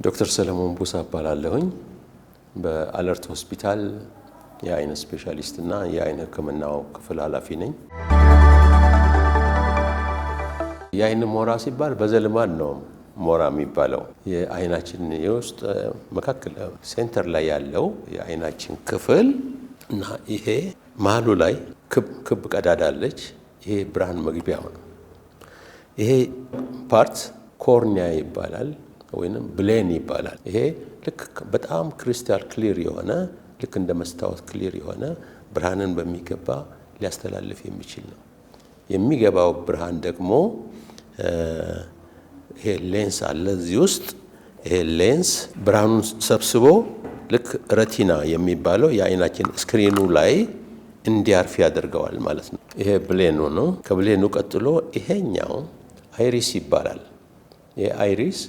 ዶክተር ሰለሞን ቡሳ እባላለሁኝ በአለርት ሆስፒታል የአይን ስፔሻሊስት እና የአይን ሕክምናው ክፍል ኃላፊ ነኝ። የአይን ሞራ ሲባል በዘልማድ ነው ሞራ የሚባለው። የአይናችን የውስጥ መካከል ሴንተር ላይ ያለው የአይናችን ክፍል እና ይሄ መሀሉ ላይ ክብ ቀዳዳ አለች። ይሄ ብርሃን መግቢያ ነው። ይሄ ፓርት ኮርኒያ ይባላል ወይንም ብሌን ይባላል። ይሄ ልክ በጣም ክሪስታል ክሊር የሆነ ልክ እንደ መስታወት ክሊር የሆነ ብርሃንን በሚገባ ሊያስተላልፍ የሚችል ነው። የሚገባው ብርሃን ደግሞ ይሄ ሌንስ አለ እዚህ ውስጥ። ይሄ ሌንስ ብርሃኑን ሰብስቦ ልክ ረቲና የሚባለው የአይናችን ስክሪኑ ላይ እንዲያርፍ ያደርገዋል ማለት ነው። ይሄ ብሌኑ ነው። ከብሌኑ ቀጥሎ ይሄኛው አይሪስ ይባላል። ይሄ አይሪስ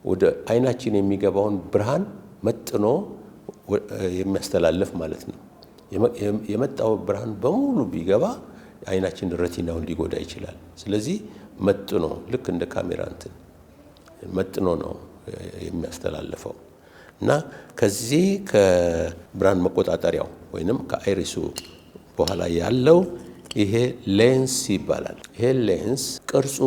ወደ አይናችን የሚገባውን ብርሃን መጥኖ የሚያስተላልፍ ማለት ነው። የመጣው ብርሃን በሙሉ ቢገባ አይናችን ረቲናውን ሊጎዳ ይችላል። ስለዚህ መጥኖ ልክ እንደ ካሜራ መጥኖ ነው የሚያስተላልፈው እና ከዚህ ከብርሃን መቆጣጠሪያው ወይንም ከአይሪሱ በኋላ ያለው ይሄ ሌንስ ይባላል። ይሄ ሌንስ ቅርጹ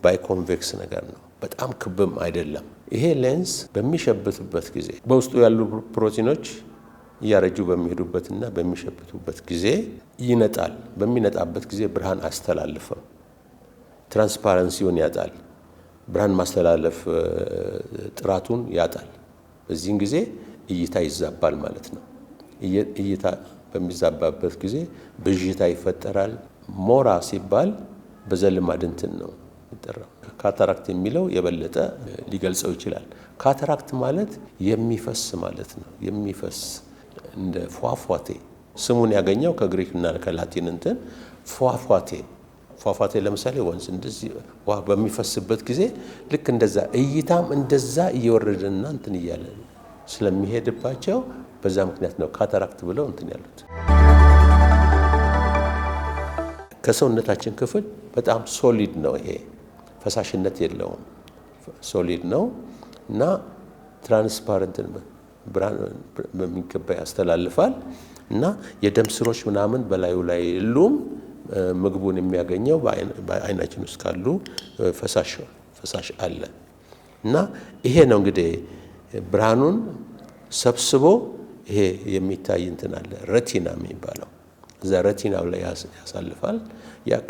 ባይኮንቬክስ ነገር ነው። በጣም ክብም አይደለም። ይሄ ሌንስ በሚሸብትበት ጊዜ በውስጡ ያሉ ፕሮቲኖች እያረጁ በሚሄዱበትና በሚሸብቱበት ጊዜ ይነጣል። በሚነጣበት ጊዜ ብርሃን አያስተላልፍም። ትራንስፓረንሲውን ያጣል። ብርሃን ማስተላለፍ ጥራቱን ያጣል። በዚህን ጊዜ እይታ ይዛባል ማለት ነው። እይታ በሚዛባበት ጊዜ ብዥታ ይፈጠራል። ሞራ ሲባል በዘልማድ ነው የሚጠራው። ካታራክት የሚለው የበለጠ ሊገልጸው ይችላል። ካታራክት ማለት የሚፈስ ማለት ነው። የሚፈስ እንደ ፏፏቴ ስሙን ያገኘው ከግሪክና ከላቲን ፏፏቴ ለምሳሌ ወንዝ እንደዚህ ውሃ በሚፈስበት ጊዜ ልክ እንደዛ እይታም እንደዛ እየወረደና እያለ ስለሚሄድባቸው በዛ ምክንያት ነው ካታራክት ብለው ያሉት። ከሰውነታችን ክፍል በጣም ሶሊድ ነው። ይሄ ፈሳሽነት የለውም። ሶሊድ ነው እና ትራንስፓረንት ብርሃን በሚገባ ያስተላልፋል እና የደም ስሮች ምናምን በላዩ ላይ የሉም። ምግቡን የሚያገኘው በአይናችን ውስጥ ካሉ ፈሳሽ አለ እና ይሄ ነው እንግዲህ ብርሃኑን ሰብስቦ ይሄ የሚታይ አለ ረቲና የሚባለው እዛ ረቲናው ላይ ያሳልፋል።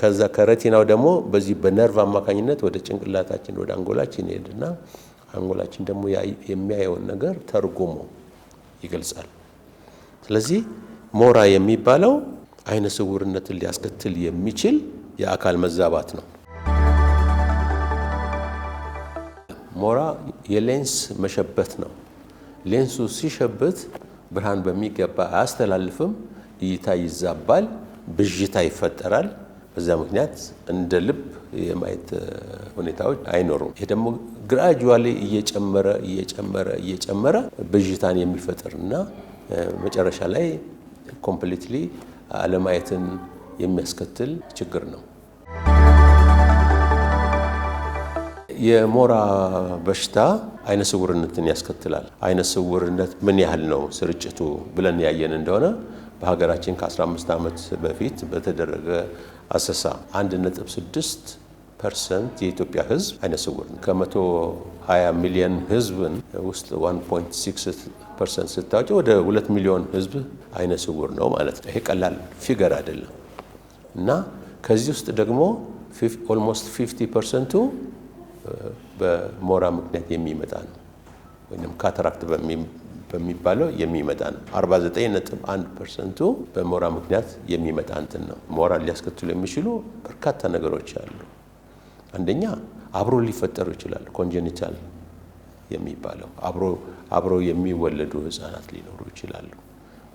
ከዛ ከረቲናው ደግሞ በዚህ በነርቭ አማካኝነት ወደ ጭንቅላታችን ወደ አንጎላችን ይሄድና አንጎላችን ደግሞ የሚያየውን ነገር ተርጉሞ ይገልጻል። ስለዚህ ሞራ የሚባለው አይነ ስውርነትን ሊያስከትል የሚችል የአካል መዛባት ነው። ሞራ የሌንስ መሸበት ነው። ሌንሱ ሲሸበት ብርሃን በሚገባ አያስተላልፍም። እይታ ይዛባል፣ ብዥታ ይፈጠራል። በዛ ምክንያት እንደ ልብ የማየት ሁኔታዎች አይኖሩም። ይሄ ደግሞ ግራጁዋሊ እየጨመረ ብዥታን የሚፈጥርና መጨረሻ ላይ ኮምፕሊትሊ አለማየትን የሚያስከትል ችግር ነው። የሞራ በሽታ አይነ ስውርነትን ያስከትላል። አይነ ስውርነት ምን ያህል ነው ስርጭቱ ብለን ያየን እንደሆነ በሀገራችን ከ15 ዓመት በፊት በተደረገ አሰሳ 1.6% የኢትዮጵያ ሕዝብ አይነ ስውር ነው። ከ120 ሚሊዮን ሕዝብን ውስጥ 1.6% ስታወጪ ወደ 2 ሚሊዮን ሕዝብ አይነ ስውር ነው ማለት ነው። ይሄ ቀላል ፊገር አይደለም እና ከዚህ ውስጥ ደግሞ ኦልሞስት 50% በሞራ ምክንያት የሚመጣ ነው ወይም ካታራክት በሚባለው የሚመጣ ነው። 49.1% በሞራ ምክንያት የሚመጣ ነው። ሞራ ሊያስከትሉ የሚችሉ በርካታ ነገሮች አሉ። አንደኛ አብሮ ሊፈጠሩ ይችላሉ። ኮንጀኒታል የሚባለው አብሮ የሚወለዱ ህፃናት ሊኖሩ ይችላሉ።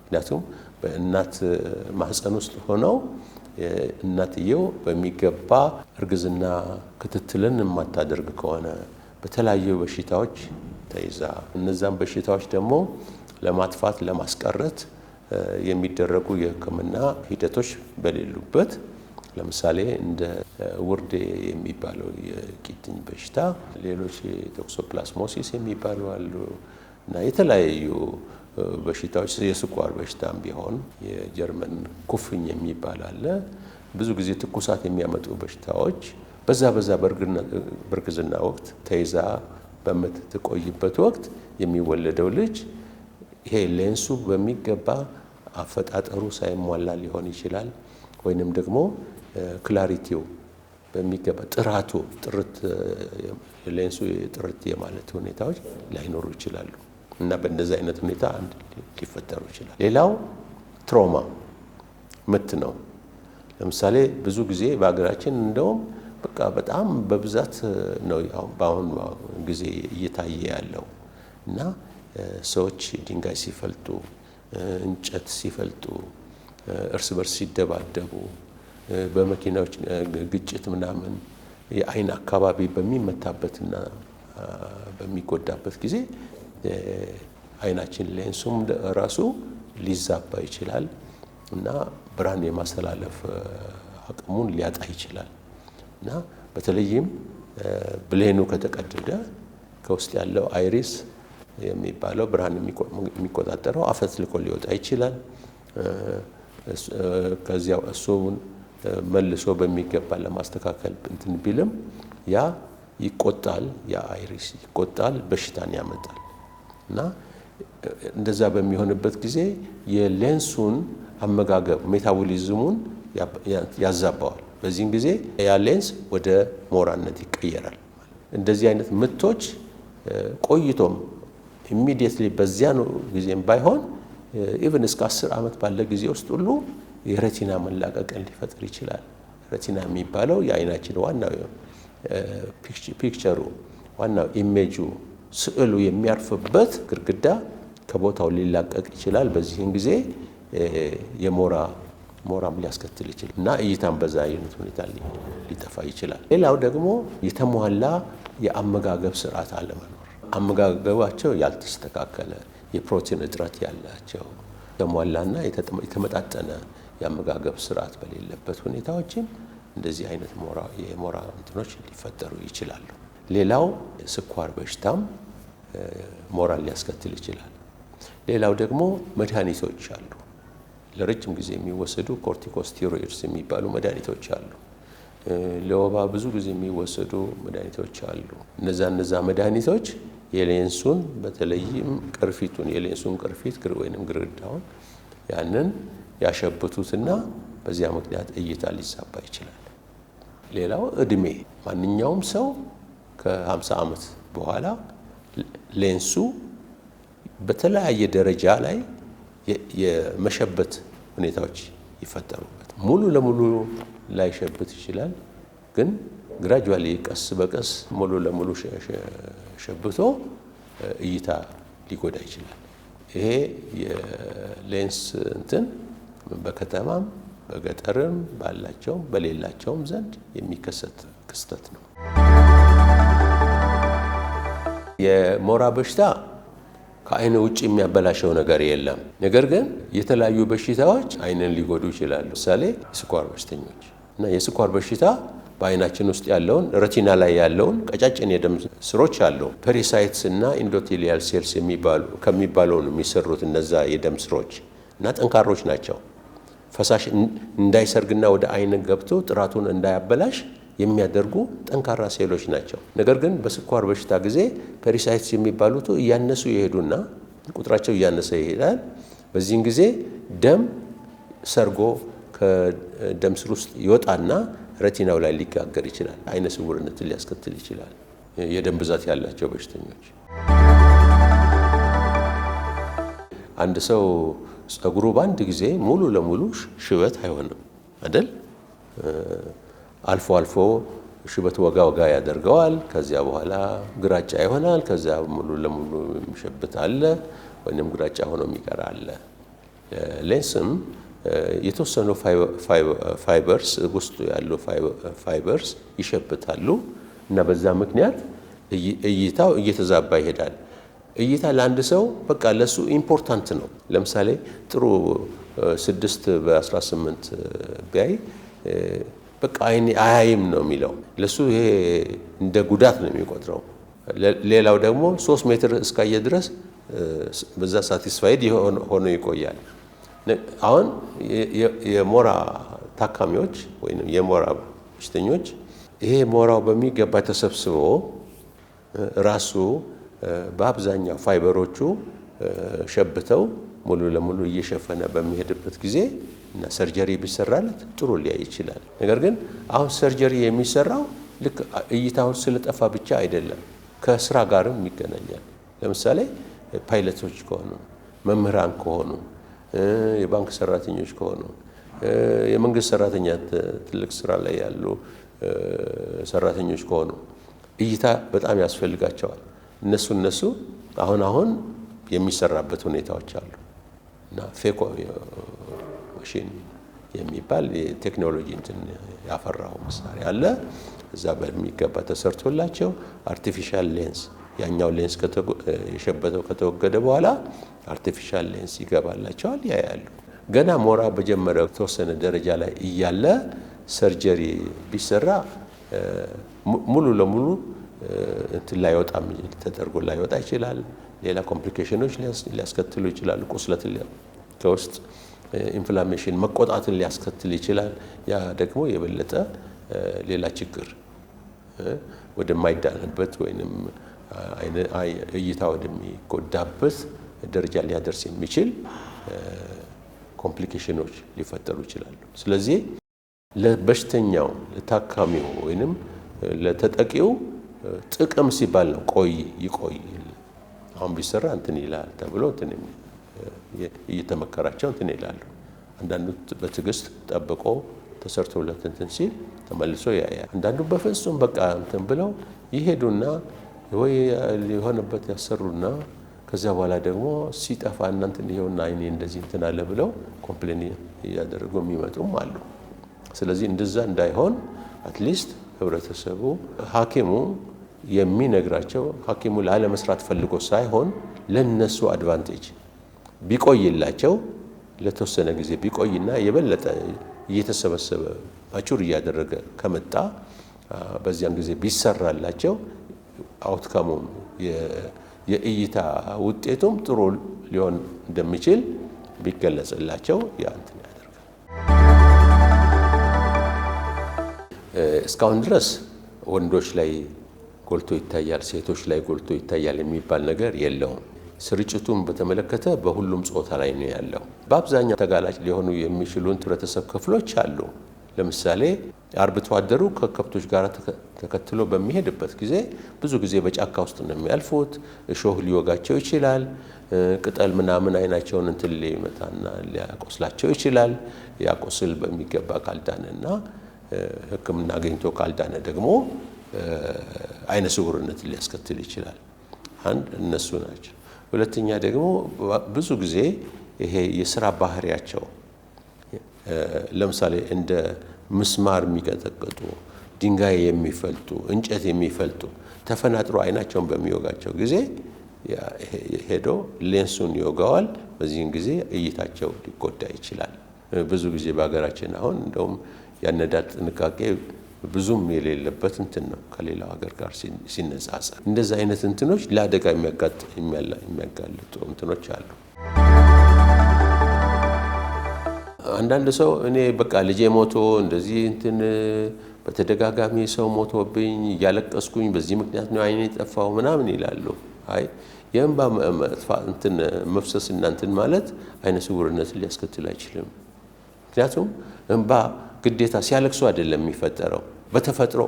ምክንያቱም በእናት ማህፀን ውስጥ ሆነው እናትየው በሚገባ እርግዝና ክትትልን የማታደርግ ከሆነ በተለያዩ በሽታዎች ተይዛ እነዛን በሽታዎች ደግሞ ለማጥፋት ለማስቀረት የሚደረጉ የሕክምና ሂደቶች በሌሉበት ለምሳሌ እንደ ውርዴ የሚባለው የቂጥኝ በሽታ፣ ሌሎች ቶክሶፕላስሞሲስ የሚባሉ አሉ እና የተለያዩ በሽታዎች፣ የስኳር በሽታም ቢሆን የጀርመን ኩፍኝ የሚባል አለ። ብዙ ጊዜ ትኩሳት የሚያመጡ በሽታዎች በዛ በእርግዝና ወቅት ተይዛ በምትቆይበት ወቅት የሚወለደው ልጅ ይሄ ሌንሱ በሚገባ አፈጣጠሩ ሳይሟላ ሊሆን ይችላል። ወይንም ደግሞ ክላሪቲው በሚገባ ጥራቱ ሌንሱ ጥርት የማለት ሁኔታዎች ላይኖሩ ይችላሉ እና በእንደዚህ አይነት ሁኔታ አንድ ሊፈጠሩ ይችላል። ሌላው ትሮማ ምት ነው። ለምሳሌ ብዙ ጊዜ በሀገራችን እንደውም በቃ በጣም በብዛት ነው በአሁን ጊዜ እየታየ ያለው እና ሰዎች ድንጋይ ሲፈልጡ፣ እንጨት ሲፈልጡ፣ እርስ በርስ ሲደባደቡ፣ በመኪናዎች ግጭት ምናምን የአይን አካባቢ በሚመታበትና በሚጎዳበት ጊዜ አይናችን ሌንሱም ራሱ ሊዛባ ይችላል እና ብርሃን የማስተላለፍ አቅሙን ሊያጣ ይችላል እና በተለይም ብሌኑ ከተቀደደ ከውስጥ ያለው አይሪስ የሚባለው ብርሃን የሚቆጣጠረው አፈትልኮ ሊወጣ ይችላል። ከዚያው እሱን መልሶ በሚገባ ለማስተካከል እንትን ቢልም ያ ይቆጣል፣ ያ አይሪስ ይቆጣል፣ በሽታን ያመጣል እና እንደዛ በሚሆንበት ጊዜ የሌንሱን አመጋገብ ሜታቦሊዝሙን ያዛባዋል። በዚህም ጊዜ ያ ሌንስ ወደ ሞራነት ይቀየራል። እንደዚህ አይነት ምቶች ቆይቶም ኢሚዲየትሊ በዚያኑ ጊዜም ባይሆን ኢቭን እስከ 10 ዓመት ባለ ጊዜ ውስጥ ሁሉ የሬቲና መላቀቅን ሊፈጥር ይችላል። ሬቲና የሚባለው የአይናችን ዋናው ፒክቸሩ ዋናው ኢሜጁ ስዕሉ የሚያርፍበት ግድግዳ ከቦታው ሊላቀቅ ይችላል። በዚህም ጊዜ ሞራም ሊያስከትል ይችላል እና እይታም በዛ አይነት ሁኔታ ሊጠፋ ይችላል። ሌላው ደግሞ የተሟላ የአመጋገብ ስርዓት አለመኖር፣ አመጋገባቸው ያልተስተካከለ፣ የፕሮቲን እጥረት ያላቸው፣ የተሟላና የተመጣጠነ የአመጋገብ ስርዓት በሌለበት ሁኔታዎችም እንደዚህ አይነት የሞራ እንትኖች ሊፈጠሩ ይችላሉ። ሌላው ስኳር በሽታም ሞራን ሊያስከትል ይችላል። ሌላው ደግሞ መድኃኒቶች አሉ። ለረጅም ጊዜ የሚወሰዱ ኮርቲኮስቴሮይድስ የሚባሉ መድኃኒቶች አሉ። ለወባ ብዙ ጊዜ የሚወሰዱ መድኃኒቶች አሉ። እነዛ መድኃኒቶች የሌንሱን በተለይም ቅርፊቱን የሌንሱን ቅርፊት ወይንም ግድግዳውን ያንን ያሸብቱትና በዚያ ምክንያት እይታ ሊዛባ ይችላል። ሌላው እድሜ፣ ማንኛውም ሰው ከ50 ዓመት በኋላ ሌንሱ በተለያየ ደረጃ ላይ የመሸበት ሁኔታዎች ይፈጠሩበት። ሙሉ ለሙሉ ላይሸብት ይችላል፣ ግን ግራጁዋሊ ቀስ በቀስ ሙሉ ለሙሉ ሸብቶ እይታ ሊጎዳ ይችላል። ይሄ የሌንስ እንትን በከተማም በገጠርም ባላቸውም በሌላቸውም ዘንድ የሚከሰት ክስተት ነው። የሞራ በሽታ ከአይን ውጭ የሚያበላሸው ነገር የለም። ነገር ግን የተለያዩ በሽታዎች አይንን ሊጎዱ ይችላሉ። ለምሳሌ የስኳር በሽተኞች እና የስኳር በሽታ በአይናችን ውስጥ ያለውን ሬቲና ላይ ያለውን ቀጫጭን የደም ስሮች አሉ። ፔሪሳይትስ እና ኢንዶቴሊያል ሴልስ ከሚባለው ነው የሚሰሩት። እነዛ የደም ስሮች እና ጠንካሮች ናቸው። ፈሳሽ እንዳይሰርግና ወደ አይን ገብቶ ጥራቱን እንዳያበላሽ የሚያደርጉ ጠንካራ ሴሎች ናቸው። ነገር ግን በስኳር በሽታ ጊዜ ፔሪሳይትስ የሚባሉት እያነሱ ይሄዱና ቁጥራቸው እያነሰ ይሄዳል። በዚህን ጊዜ ደም ሰርጎ ከደም ስር ውስጥ ይወጣና ሬቲናው ላይ ሊጋገር ይችላል። አይነ ስውርነትን ሊያስከትል ይችላል። የደም ብዛት ያላቸው በሽተኞች አንድ ሰው ጸጉሩ በአንድ ጊዜ ሙሉ ለሙሉ ሽበት አይሆንም አይደል? አልፎ አልፎ ሽበት ወጋ ያደርገዋል። ከዚያ በኋላ ግራጫ ይሆናል። ከዚያ ሙሉ ለሙሉ የሚሸብት አለ፣ ወይንም ግራጫ ሆኖ የሚቀር አለ። ሌንስም የተወሰኑ ፋይበርስ ውስጡ ያሉ ፋይበርስ ይሸብታሉ እና በዛ ምክንያት እይታው እየተዛባ ይሄዳል። እይታ ለአንድ ሰው በቃ ለሱ ኢምፖርታንት ነው። ለምሳሌ ጥሩ 6 በ18 ቢያይ በቃ አይኔ አያይም ነው የሚለው። ለሱ ይሄ እንደ ጉዳት ነው የሚቆጥረው። ሌላው ደግሞ 3 ሜትር እስካየ ድረስ በዛ ሳቲስፋይድ ሆኖ ይቆያል። አሁን የሞራ ታካሚዎች ወይም የሞራ በሽተኞች ይሄ ሞራው በሚገባ ተሰብስቦ ራሱ በአብዛኛው ፋይበሮቹ ሸብተው ሙሉ ለሙሉ እየሸፈነ በሚሄድበት ጊዜ እና ሰርጀሪ ቢሰራለት ጥሩ ሊያይ ይችላል። ነገር ግን አሁን ሰርጀሪ የሚሰራው ልክ እይታው ስለጠፋ ብቻ አይደለም፣ ከስራ ጋርም ይገናኛል። ለምሳሌ ፓይለቶች ከሆኑ፣ መምህራን ከሆኑ፣ የባንክ ሰራተኞች ከሆኑ፣ የመንግስት ሰራተኛ ትልቅ ስራ ላይ ያሉ ሰራተኞች ከሆኑ እይታ በጣም ያስፈልጋቸዋል። እነሱ አሁን የሚሰራበት ሁኔታዎች አሉ እና ፌኮ ማሽን የሚባል የቴክኖሎጂ እንትን ያፈራው መሳሪያ አለ። እዛ በሚገባ ተሰርቶላቸው አርቲፊሻል ሌንስ ያኛው ሌንስ የሸበተው ከተወገደ በኋላ አርቲፊሻል ሌንስ ይገባላቸዋል፣ ያያሉ። ገና ሞራ በጀመረ ተወሰነ ደረጃ ላይ እያለ ሰርጀሪ ቢሰራ ሙሉ ለሙሉ እንትን ላይወጣም ተደርጎ ላይወጣ ይችላል። ሌላ ኮምፕሊኬሽኖች ሊያስከትሉ ይችላሉ። ቁስለት ከውስጥ ኢንፍላሜሽን መቆጣትን ሊያስከትል ይችላል። ያ ደግሞ የበለጠ ሌላ ችግር ወደማይዳንበት ወይንም እይታ ወደሚጎዳበት ደረጃ ሊያደርስ የሚችል ኮምፕሊኬሽኖች ሊፈጠሩ ይችላሉ። ስለዚህ ለበሽተኛው ለታካሚው ወይንም ለተጠቂው ጥቅም ሲባል ነው ይቆይ አሁን ቢሰራ እንትን ይላል ተብሎ እየተመከራቸው እንትን ይላሉ። አንዳንዱ በትዕግስት ጠብቆ ተሰርቶለት እንትን ሲል ተመልሶ ያያል። አንዳንዱ በፍጹም በቃ እንትን ብለው ይሄዱና ወይ የሆነበት ያሰሩና ከዚያ በኋላ ደግሞ ሲጠፋ እናንተን ይሄውና አይኔ እንደዚህ እንትን አለ ብለው ኮምፕሌን እያደረጉ የሚመጡም አሉ። ስለዚህ እንደዛ እንዳይሆን አትሊስት ህብረተሰቡ ሐኪሙ የሚነግራቸው ሐኪሙ ላለመስራት ፈልጎ ሳይሆን ለነሱ አድቫንቴጅ ቢቆይላቸው ለተወሰነ ጊዜ ቢቆይና የበለጠ እየተሰበሰበ ማቹር እያደረገ ከመጣ በዚያን ጊዜ ቢሰራላቸው አውትካሙም የእይታ ውጤቱም ጥሩ ሊሆን እንደሚችል ቢገለጽላቸው ያንተን ያደርጋል። እስካሁን ድረስ ወንዶች ላይ ጎልቶ ይታያል፣ ሴቶች ላይ ጎልቶ ይታያል የሚባል ነገር የለውም። ስርጭቱን በተመለከተ በሁሉም ጾታ ላይ ነው ያለው። በአብዛኛው ተጋላጭ ሊሆኑ የሚችሉ ህብረተሰብ ክፍሎች አሉ። ለምሳሌ አርብቶ አደሩ ከከብቶች ጋር ተከትሎ በሚሄድበት ጊዜ ብዙ ጊዜ በጫካ ውስጥ ነው የሚያልፉት። እሾህ ሊወጋቸው ይችላል። ቅጠል ምናምን አይናቸውን እንትን ሊመታና ሊያቆስላቸው ይችላል። ያ ቁስል በሚገባ ካልዳነና ሕክምና አግኝቶ ካልዳነ ደግሞ አይነ ስውርነት ሊያስከትል ይችላል። አንድ እነሱ ናቸው። ሁለተኛ ደግሞ ብዙ ጊዜ ይሄ የስራ ባህሪያቸው ለምሳሌ እንደ ምስማር የሚቀጠቅጡ፣ ድንጋይ የሚፈልጡ፣ እንጨት የሚፈልጡ ተፈናጥሮ አይናቸውን በሚወጋቸው ጊዜ ሄዶ ሌንሱን ይወጋዋል። በዚህን ጊዜ እይታቸው ሊጎዳ ይችላል። ብዙ ጊዜ በሀገራችን አሁን እንደውም ያነዳድ ጥንቃቄ ብዙም የሌለበት እንትን ነው ከሌላው ሀገር ጋር ሲነጻጸር። እንደዚህ አይነት እንትኖች ለአደጋ የሚያጋልጡ እንትኖች አሉ። አንዳንድ ሰው እኔ በቃ ልጄ ሞቶ እንደዚህ እንትን በተደጋጋሚ ሰው ሞቶብኝ እያለቀስኩኝ በዚህ ምክንያት ነው አይኔ የጠፋው ምናምን ይላሉ። አይ የእንባ እንትን መፍሰስ እና እንትን ማለት አይነ ስውርነትን ሊያስከትል አይችልም። ምክንያቱም እንባ ግዴታ ሲያለቅሱ አይደለም የሚፈጠረው፣ በተፈጥሮ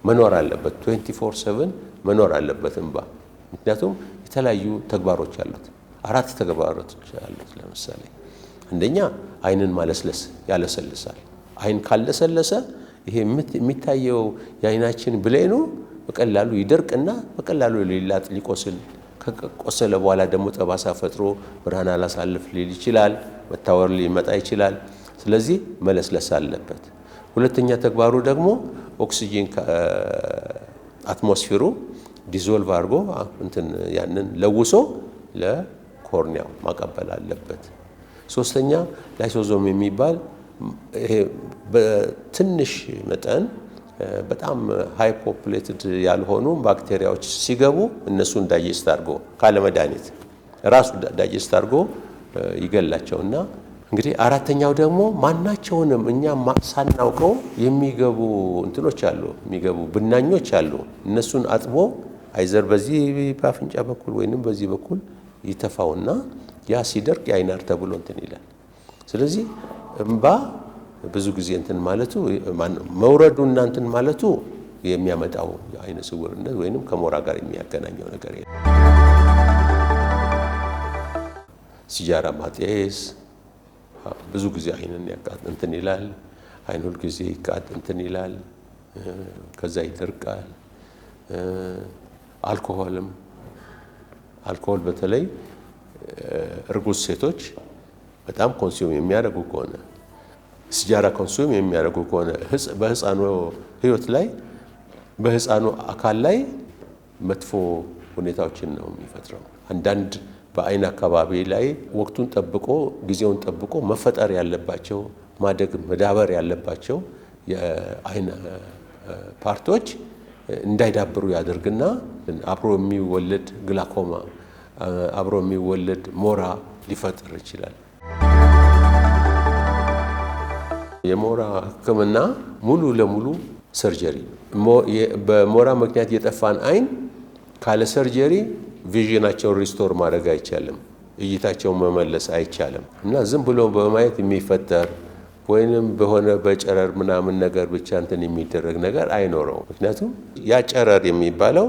መኖር አለበት። 24/7 መኖር አለበት እንባ። ምክንያቱም የተለያዩ ተግባሮች አሉት። 4 ተግባሮች አሉት። ለምሳሌ አንደኛ አይንን ማለስለስ ያለሰልሳል። አይን ካለሰለሰ ይሄ የሚታየው የአይናችን ብሌኑ በቀላሉ ይደርቅና በቀላሉ ሊላጥ ሊቆስል፣ ከቆሰለ በኋላ ደግሞ ጠባሳ ፈጥሮ ብርሃን አላሳልፍ ሊል ይችላል። መታወር ሊመጣ ይችላል። ስለዚህ መለስለስ አለበት። ሁለተኛ ተግባሩ ደግሞ ኦክሲጂን አትሞስፌሩ ዲዞልቭ አድርጎ እንትን ያንን ለውሶ ለኮርኒያው ማቀበል አለበት። ሶስተኛ ላይሶዞም የሚባል ይሄ በትንሽ መጠን በጣም ሃይ ፖፑሌትድ ያልሆኑ ባክቴሪያዎች ሲገቡ እነሱን ዳይጀስት አድርጎ ካለ መድኃኒት ራሱ ዳይጀስት አድርጎ ይገላቸውና እንግዲህ አራተኛው ደግሞ ማናቸውንም እኛ ሳናውቀው የሚገቡ እንትኖች አሉ፣ የሚገቡ ብናኞች አሉ። እነሱን አጥቦ አይዘር በዚህ በአፍንጫ በኩል ወይንም በዚህ በኩል ይተፋውና ያ ሲደርቅ የአይናር ተብሎ እንትን ይላል። ስለዚህ እምባ ብዙ ጊዜ እንትን ማለቱ መውረዱና እንትን ማለቱ የሚያመጣው የአይነ ስውርነት ወይንም ከሞራ ጋር የሚያገናኘው ነገር የለም። ሲጃራ ማጤስ ብዙ ጊዜ አይንን እንትን ይላል። አይን ሁል ጊዜ እንትን ይላል፣ ከዛ ይደርቃል። አልኮሆል በተለይ እርጉዝ ሴቶች በጣም ኮንሱም የሚያደርጉ ከሆነ ሲጃራ ኮንሱም የሚያደርጉ ከሆነ በህፃኑ ህይወት ላይ በህፃኑ አካል ላይ መጥፎ ሁኔታዎችን ነው የሚፈጥረው። አንዳንድ በአይን አካባቢ ላይ ወቅቱን ጠብቆ ጊዜውን ጠብቆ መፈጠር ያለባቸው ማደግ መዳበር ያለባቸው የአይን ፓርቶች እንዳይዳብሩ ያደርግና አብሮ የሚወለድ ግላኮማ አብሮ የሚወለድ ሞራ ሊፈጥር ይችላል። የሞራ ሕክምና ሙሉ ለሙሉ ሰርጀሪ ነው። በሞራ ምክንያት የጠፋን አይን ካለ ሰርጀሪ ቪዥናቸውን ሪስቶር ማድረግ አይቻልም፣ እይታቸውን መመለስ አይቻልም። እና ዝም ብሎ በማየት የሚፈጠር ወይንም በሆነ በጨረር ምናምን ነገር ብቻ እንትን የሚደረግ ነገር አይኖረው። ምክንያቱም ያ ጨረር የሚባለው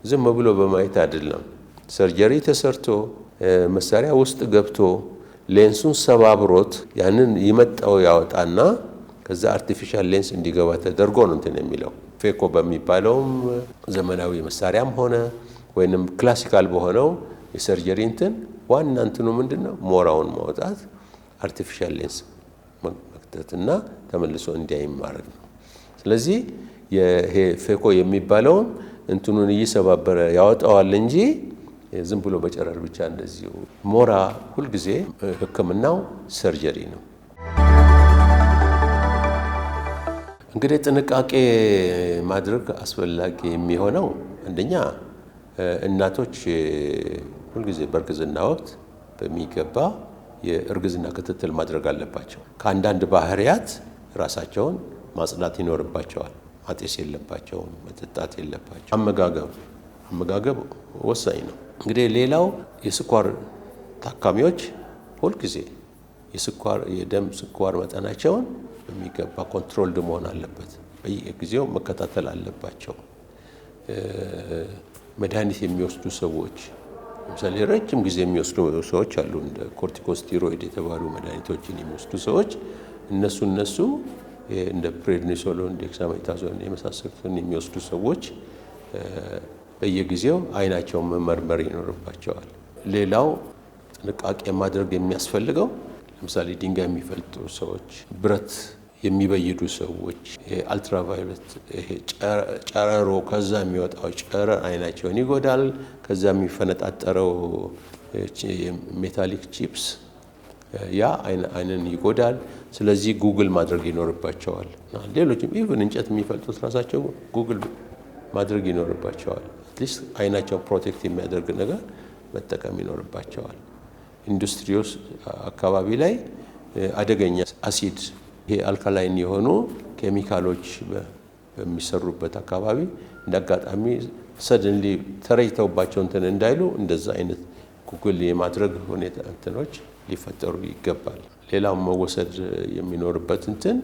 ዝም ብሎ በማየት አይደለም። ሰርጀሪ ተሰርቶ መሳሪያ ውስጥ ገብቶ ሌንሱን ሰባብሮት ያንን ይመጣው ያወጣና ከዛ አርቲፊሻል ሌንስ እንዲገባ ተደርጎ ነው እንትን የሚለው። ፌኮ በሚባለውም ዘመናዊ መሳሪያም ሆነ ወይንም ክላሲካል በሆነው የሰርጀሪ እንትን ዋና እንትኑ ምንድነው? ሞራውን ማውጣት፣ አርቲፊሻል ሌንስ መክተትና ተመልሶ እንዲያይ ማድረግ ነው። ስለዚህ ይሄ ፌኮ የሚባለውን እንትኑን እየሰባበረ ያወጣዋል እንጂ ዝም ብሎ በጨረር ብቻ እንደዚሁ። ሞራ ሁልጊዜ ሕክምናው ሰርጀሪ ነው። እንግዲህ ጥንቃቄ ማድረግ አስፈላጊ የሚሆነው አንደኛ እናቶች ሁልጊዜ በእርግዝና ወቅት በሚገባ የእርግዝና ክትትል ማድረግ አለባቸው። ከአንዳንድ ባህሪያት ራሳቸውን ማጽዳት ይኖርባቸዋል። ማጤስ የለባቸውም፣ መጠጣት የለባቸው። አመጋገብ ወሳኝ ነው። እንግዲህ ሌላው የስኳር ታካሚዎች ሁልጊዜ የደም ስኳር መጠናቸውን በሚገባ ኮንትሮልድ መሆን አለበት። በየጊዜው መከታተል አለባቸው። መድኃኒት የሚወስዱ ሰዎች ለምሳሌ ረጅም ጊዜ የሚወስዱ ሰዎች አሉ። እንደ ኮርቲኮስቴሮይድ የተባሉ መድኃኒቶችን የሚወስዱ ሰዎች እነሱ እንደ ፕሬድኒሶሎን፣ ዴክሳሜታዞን የመሳሰሉትን የሚወስዱ ሰዎች በየጊዜው አይናቸውን መመርመር ይኖርባቸዋል። ሌላው ጥንቃቄ ማድረግ የሚያስፈልገው ለምሳሌ ድንጋይ የሚፈልጡ ሰዎች፣ ብረት የሚበይዱ ሰዎች፣ አልትራቫዮሌት ጨረሮ ከዛ የሚወጣው ጨረር አይናቸውን ይጎዳል። ከዛ የሚፈነጣጠረው ሜታሊክ ቺፕስ ያ አይንን ይጎዳል። ስለዚህ ጉግል ማድረግ ይኖርባቸዋል። ሌሎችም ኢቭን እንጨት የሚፈልጡት ራሳቸው ጉግል ማድረግ ይኖርባቸዋል። አትሊስት አይናቸውን ፕሮቴክት የሚያደርግ ነገር መጠቀም ይኖርባቸዋል። ኢንዱስትሪ ውስጥ አካባቢ ላይ አደገኛ አሲድ ይሄ አልካላይን የሆኑ ኬሚካሎች በሚሰሩበት አካባቢ እንዳጋጣሚ ሰደንሊ ተረይተውባቸው እንትን እንዳይሉ እንደዛ አይነት ጉግል የማድረግ ሁኔታ እንትኖች ሊፈጠሩ ይገባል። ሌላው መወሰድ የሚኖርበት እንትን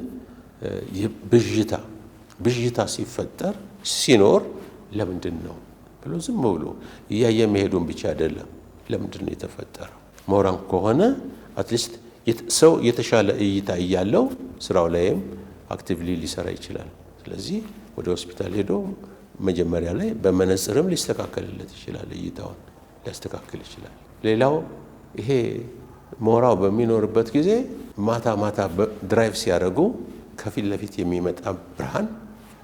ብዥታ ሲፈጠር ሲኖር ለምንድን ነው ብሎ ዝም ብሎ እያየ መሄዱን ብቻ አይደለም። ለምንድን ነው የተፈጠረው? ሞራን ከሆነ አትሊስት ሰው የተሻለ እይታ እያለው ስራው ላይም አክቲቭሊ ሊሰራ ይችላል። ስለዚህ ወደ ሆስፒታል ሄዶ መጀመሪያ ላይ በመነጽርም ሊስተካከልለት ይችላል፣ እይታውን ሊያስተካክል ይችላል። ሌላው ይሄ ሞራው በሚኖርበት ጊዜ ማታ ድራይቭ ሲያደርጉ ከፊት ለፊት የሚመጣ ብርሃን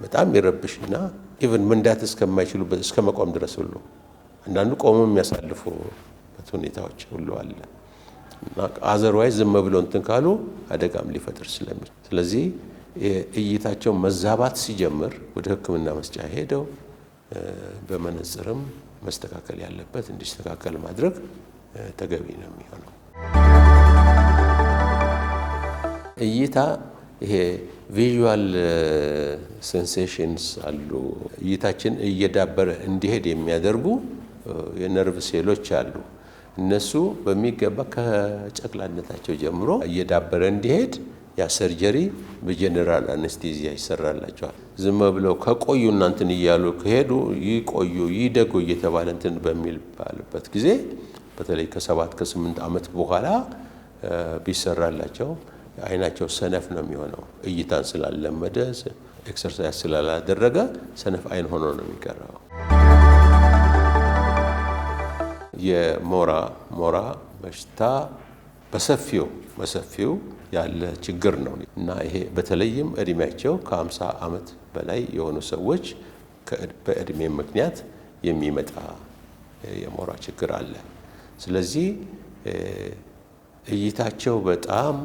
በጣም ይረብሽና ኢቭን መንዳት እስከማይችሉበት እስከ መቆም ድረስ ሁሉ አንዳንዱ ቆሞ የሚያሳልፉበት ሁኔታዎች ሁሉ አለ። እና አዘርዋይዝ ዝም ብለው እንትን ካሉ አደጋም ሊፈጥር ስለሚችል ስለዚህ እይታቸው መዛባት ሲጀምር ወደ ሕክምና መስጫ ሄደው በመነጽርም መስተካከል ያለበት እንዲስተካከል ማድረግ ተገቢ ነው የሚሆነው። እይታ ይሄ ቪዥዋል ሴንሴሽንስ አሉ። እይታችን እየዳበረ እንዲሄድ የሚያደርጉ የነርቭ ሴሎች አሉ። እነሱ በሚገባ ከጨቅላነታቸው ጀምሮ እየዳበረ እንዲሄድ ያ ሰርጀሪ በጀነራል አነስቴዚያ ይሰራላቸዋል። ዝም ብለው ከቆዩ እናንትን እያሉ ከሄዱ ይቆዩ ይደጉ እየተባለ እንትን በሚባልበት ጊዜ በተለይ ከ7 ከ8 ዓመት በኋላ ቢሰራላቸው አይናቸው ሰነፍ ነው የሚሆነው። እይታን ስላለመደ ኤክሰርሳይዝ ስላላደረገ ሰነፍ አይን ሆኖ ነው የሚቀረው። የሞራ በሽታ በሰፊው ያለ ችግር ነው እና ይሄ በተለይም እድሜያቸው ከ50 ዓመት በላይ የሆኑ ሰዎች በእድሜ ምክንያት የሚመጣ የሞራ ችግር አለ። ስለዚህ እይታቸው በጣም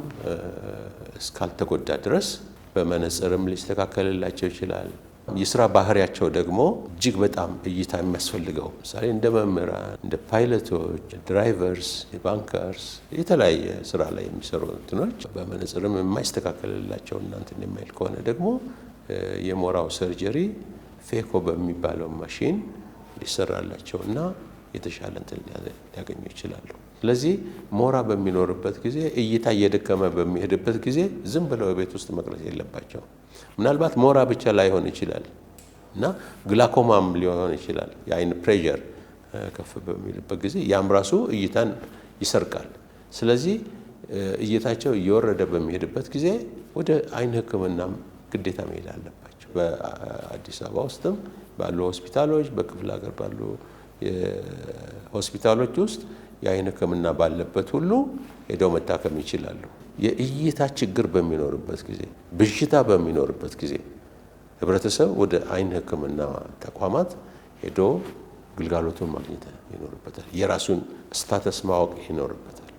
እስካልተጎዳ ድረስ በመነጽርም ሊስተካከልላቸው ይችላል። የስራ ባህሪያቸው ደግሞ እጅግ በጣም እይታ የሚያስፈልገው ምሳሌ እንደ መምህራን፣ እንደ ፓይለቶች፣ ድራይቨርስ፣ ባንከርስ የተለያየ ስራ ላይ የሚሰሩ እንትኖች በመነጽርም የማይስተካከልላቸው እናንትን የማይል ከሆነ ደግሞ የሞራው ሰርጀሪ ፌኮ በሚባለው ማሽን ሊሰራላቸው እና የተሻለ እንትን ሊያገኙ ይችላሉ። ስለዚህ ሞራ በሚኖርበት ጊዜ እይታ እየደከመ በሚሄድበት ጊዜ ዝም ብለው ቤት ውስጥ መቅረት የለባቸው። ምናልባት ሞራ ብቻ ላይሆን ይችላል እና ግላኮማም ሊሆን ይችላል። የአይን ፕሬዠር ከፍ በሚልበት ጊዜ ያም ራሱ እይታን ይሰርቃል። ስለዚህ እይታቸው እየወረደ በሚሄድበት ጊዜ ወደ አይን ሕክምናም ግዴታ መሄድ አለባቸው። በአዲስ አበባ ውስጥም ባሉ ሆስፒታሎች፣ በክፍለ ሀገር ባሉ ሆስፒታሎች ውስጥ የአይን ሕክምና ባለበት ሁሉ ሄደው መታከም ይችላሉ። የእይታ ችግር በሚኖርበት ጊዜ፣ ብዥታ በሚኖርበት ጊዜ ህብረተሰብ ወደ አይን ሕክምና ተቋማት ሄዶ ግልጋሎቱን ማግኘት ይኖርበታል። የራሱን ስታተስ ማወቅ ይኖርበታል።